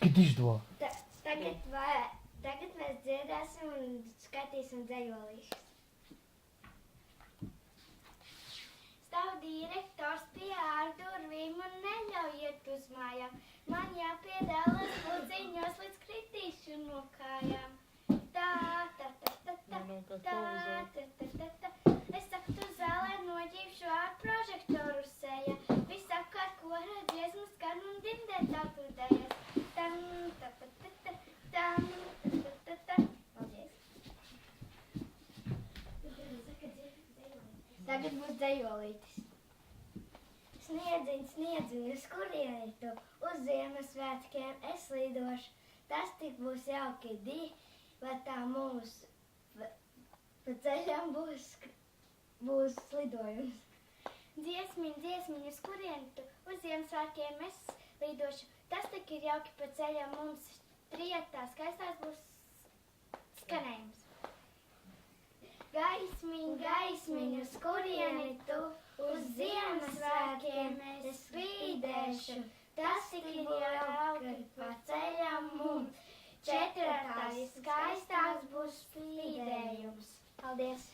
Tagad izdod. Tagad mēs dziedāsim un skaitīsim dzejolīšus. Stāv direktors pie ārdurvīm un neļauj iet uz mājām. Man jāpiedalās budziņos līdz kritīšu no kājām. Tā. Es saku, tu zālē noģīvšu ar prožektoru sējā. Viss apkārt kora dziesmu skan un dimdēt tautudējas. Paldies. Tagad būs dzejolītis. Sniedziņ, uz kurieni tu? Uz Ziemassvētkiem es lidošu. Tas tik būs jauki vai tā mūs pa ceļam būs lidojums. Dziesmiņ, uz kurieni tu? Uz Ziemassvētkiem es lidošu. Tas tik ir jauki pa ceļam mums trietā skaistās būs skanējums. Gaismiņ, uz kurieni tu? Uz Ziemassvētkiem es spīdēšu. Tas tik ir jauki pa ceļam mums. Četratās skaistās būs spīdējums. Paldies.